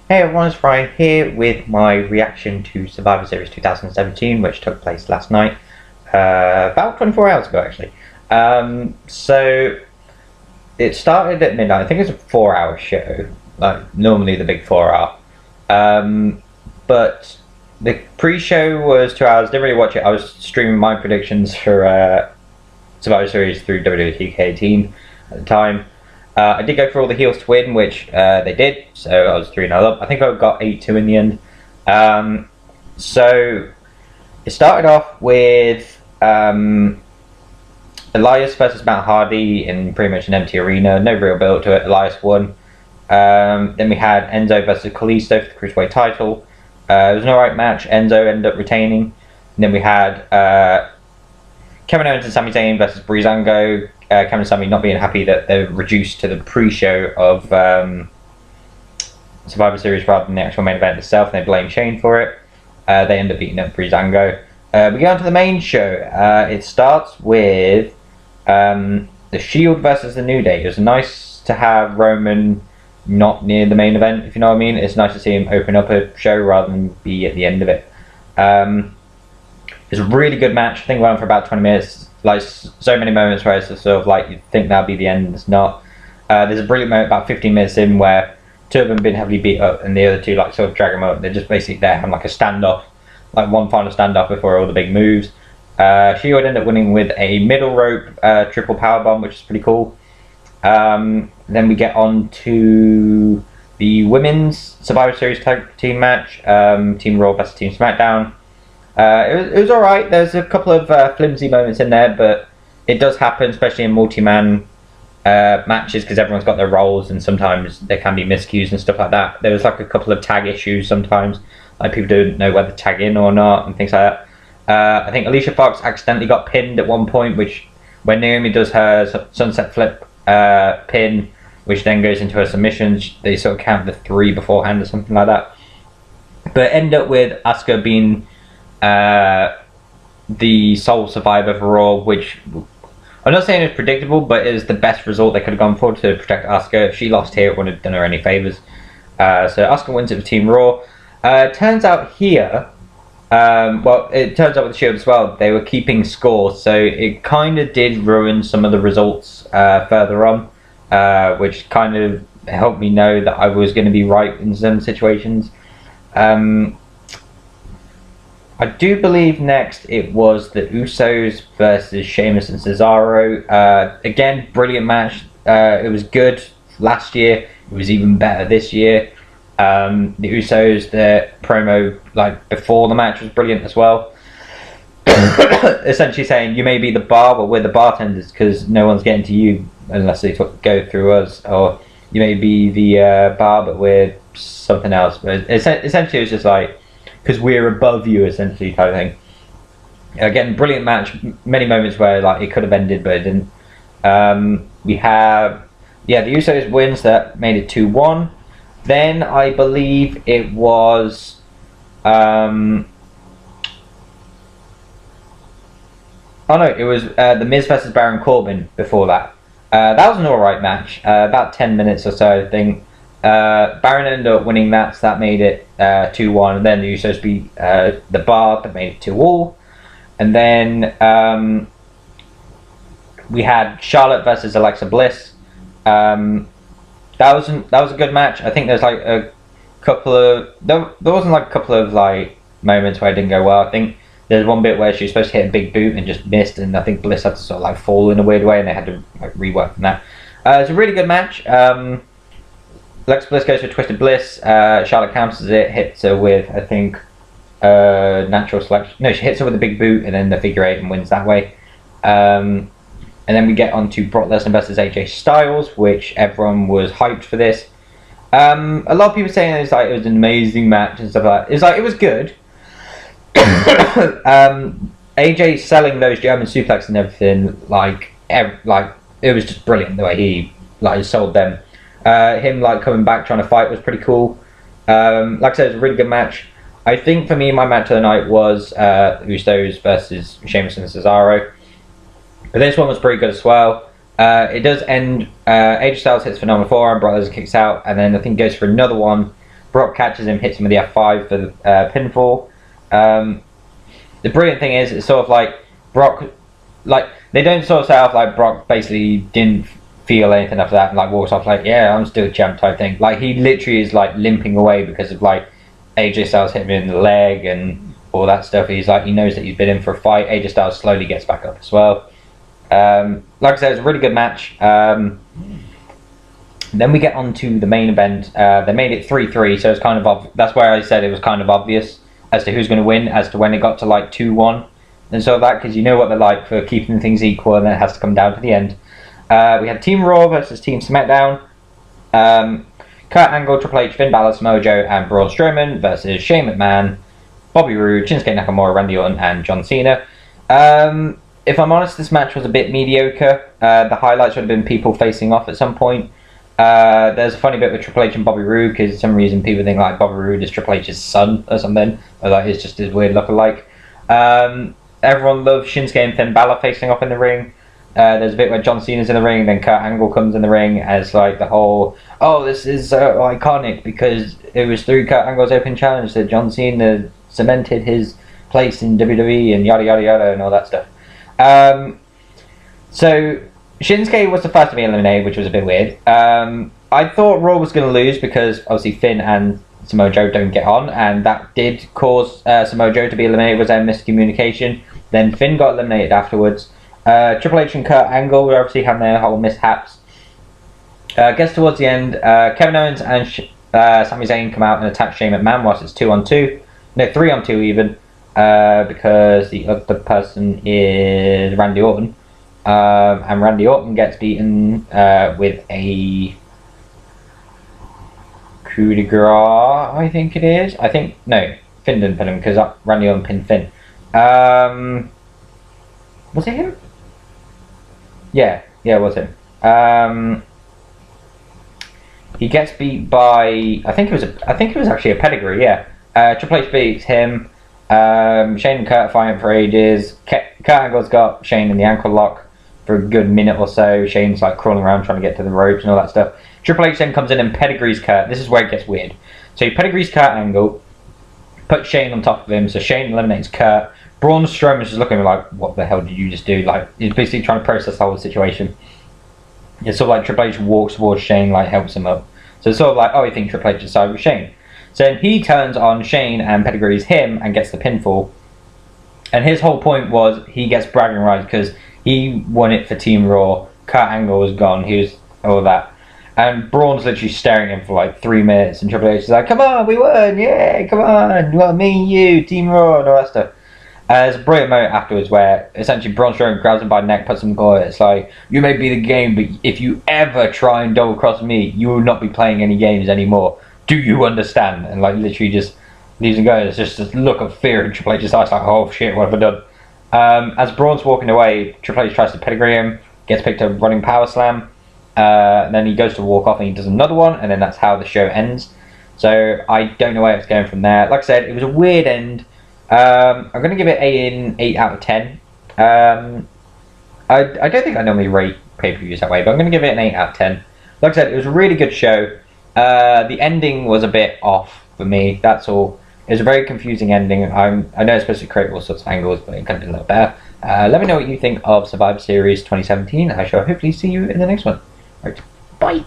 Hey everyone, it's Ryan here with my reaction to Survivor Series 2017, which took place last night, about 24 hours ago actually. So it started at midnight. I think it's a 4-hour show, like normally the big 4 hour. But the pre-show was 2 hours. Didn't really watch it. I was streaming my predictions for Survivor Series through WWE 2K18 at the time. I did go for all the heels to win, which they did, so I was 3-0 up. I think I got 8-2 in the end. So it started off with Elias versus Matt Hardy in pretty much an empty arena, no real build to it. Elias won. Then we had Enzo versus Kalisto for the Cruiserweight title. It was an alright match. Enzo ended up retaining. And then we had Kevin Owens and Sami Zayn versus Breezango. Kevin and Sami not being happy that they're reduced to the pre-show of Survivor Series rather than the actual main event itself, and they blame Shane for it. They end up beating up Breezango. We go on to the main show. It starts with the Shield versus the New Day. It was nice to have Roman not near the main event, if you know what I mean. It's nice to see him open up a show rather than be at the end of it. It's a really good match. I think it went on for about 20 minutes. Like, so many moments where it's sort of like you think that'll be the end, it's not. There's a brilliant moment about 15 minutes in where two of them have been heavily beat up and the other two like sort of drag them up. They're just basically there having like a standoff, like one final standoff before all the big moves. Shield ended up winning with a middle rope triple powerbomb, which is pretty cool. Then we get on to the women's Survivor Series tag team match, Team Raw versus Team SmackDown. It was alright. There's a couple of flimsy moments in there, but it does happen, especially in multi-man matches, because everyone's got their roles and sometimes there can be miscues and stuff like that. There was like a couple of tag issues sometimes, like people don't know whether to tag in or not and things like that. I think Alicia Fox accidentally got pinned at one point, which when Naomi does her sunset flip pin, which then goes into her submission, they sort of count the 3 beforehand or something like that. But end up with Asuka being the sole survivor for Raw, which I'm not saying is predictable, but it is the best result they could have gone for to protect Asuka. If she lost here, it wouldn't have done her any favours. So Asuka wins it for Team Raw. Turns out here, it turns out with the Shield as well, they were keeping score, so it kind of did ruin some of the results further on, which kind of helped me know that I was going to be right in some situations. I do believe next it was the Usos versus Sheamus and Cesaro. Again, brilliant match. It was good last year. It was even better this year. The Usos, the promo like before the match was brilliant as well. Essentially saying you may be the bar, but we're the bartenders because no one's getting to you unless they go through us. Or you may be the bar, but we're something else. But essentially, it was just like, because we're above you, essentially, type of thing. Again, brilliant match. Many moments where like it could have ended, but it didn't. We have, the Usos wins, that made it 2-1. Then I believe it was it was the Miz versus Baron Corbin before that. That was an alright match. About 10 minutes or so, I think. Baron ended up winning that, so that made it 2-1, and then the Usos beat the Bar, that made it 2-2. And then we had Charlotte versus Alexa Bliss. That was a good match. I think there's like a couple of there wasn't like a couple of like moments where it didn't go well. I think there's one bit where she was supposed to hit a big boot and just missed, and I think Bliss had to sort of like fall in a weird way, and they had to like rework from that. It's a really good match. Alexa Bliss goes for Twisted Bliss. Charlotte counters it, hits her with, I think, natural selection. No, she hits her with a big boot and then the figure 8 and wins that way. And then we get on to Brock Lesnar versus AJ Styles, which everyone was hyped for this. A lot of people saying it was an amazing match and stuff like that. It was good. AJ selling those German suplex and everything, it was just brilliant the way he sold them. Him coming back trying to fight was pretty cool. Like I said, it was a really good match. I think for me, my match of the night was Usos versus Sheamus and Cesaro. But this one was pretty good as well. It does end. AJ Styles hits for number 4, and Brock Lesnar kicks out, and then I think goes for another one. Brock catches him, hits him with the F5 for the pinfall. The brilliant thing is, it's sort of like Brock, like they don't sort of say off like Brock basically didn't feel anything after that and like walks off like, yeah, I'm still champ type thing. Like he literally is like limping away because of like AJ Styles hit him in the leg and all that stuff. He's like, he knows that he's been in for a fight. AJ Styles slowly gets back up as well. Like I said, it was a really good match. Then we get on to the main event. They made it 3-3, so it's kind of that's where I said it was kind of obvious as to who's going to win, as to when it got to like 2-1 and so that, because you know what they're like for keeping things equal, and then it has to come down to the end. We had Team Raw versus Team SmackDown. Kurt Angle, Triple H, Finn Balor, Samoa Joe, and Braun Strowman versus Shane McMahon, Bobby Roode, Shinsuke Nakamura, Randy Orton, and John Cena. If I'm honest, this match was a bit mediocre. The highlights would have been people facing off at some point. There's a funny bit with Triple H and Bobby Roode, because for some reason people think like Bobby Roode is Triple H's son or something, or like it's just his weird look-alike. Everyone loves Shinsuke and Finn Balor facing off in the ring. There's a bit where John Cena's in the ring, then Kurt Angle comes in the ring as like the whole, oh, this is iconic because it was through Kurt Angle's open challenge that John Cena cemented his place in WWE and yada yada yada and all that stuff. So Shinsuke was the first to be eliminated, which was a bit weird. I thought Raw was going to lose because obviously Finn and Samoa Joe don't get on, and that did cause Samoa Joe to be eliminated, was their miscommunication. Then Finn got eliminated afterwards. Triple H and Kurt Angle were obviously having their whole mishaps. I guess towards the end, Kevin Owens and Sami Zayn come out and attack Shane McMahon whilst it's 2-on-2. No, 3-on-2 even, because the other person is Randy Orton. And Randy Orton gets beaten with a coup de grace, I think it is. No, Finn didn't pin him because Randy Orton pinned Finn. Was it him? Yeah, it was him. He gets beat by, I think it was actually a pedigree. Yeah, Triple H beats him. Shane and Kurt fighting for ages. Kurt Angle's got Shane in the ankle lock for a good minute or so. Shane's like crawling around trying to get to the ropes and all that stuff. Triple H then comes in and pedigrees Kurt. This is where it gets weird. So he pedigrees Kurt Angle, puts Shane on top of him, so Shane eliminates Kurt. Braun Strowman's just looking like, what the hell did you just do? Like, he's basically trying to process the whole situation. It's sort of like Triple H walks towards Shane, like helps him up. So it's sort of like, oh, you think Triple H is side with Shane. So then he turns on Shane and pedigrees him and gets the pinfall. And his whole point was he gets bragging rights because he won it for Team Raw. Kurt Angle was gone. He was all that. And Braun's literally staring at him for like 3 minutes. And Triple H is like, come on, we won. Yeah, come on. Well, me and you, Team Raw and all that stuff. There's a brilliant moment afterwards where essentially Braun Strowman grabs him by the neck, puts him in the corner. It's like, you may be the game, but if you ever try and double cross me, you will not be playing any games anymore. Do you understand? And like literally just leaves him go. It's just this look of fear in Triple H's eyes, like, oh shit, what have I done? As Braun's walking away, Triple H tries to pedigree him, gets picked up running power slam. Then he goes to walk off and he does another one, and then that's how the show ends. So I don't know where it's going from there. Like I said, it was a weird end. I'm going to give it an 8 out of 10. I don't think I normally rate pay-per-views that way, but I'm going to give it an 8 out of 10. Like I said, it was a really good show. The ending was a bit off for me, that's all. It was a very confusing ending. I know it's supposed to create all sorts of angles, but it could have been a little better. Let me know what you think of Survivor Series 2017. I shall hopefully see you in the next one. Right, bye!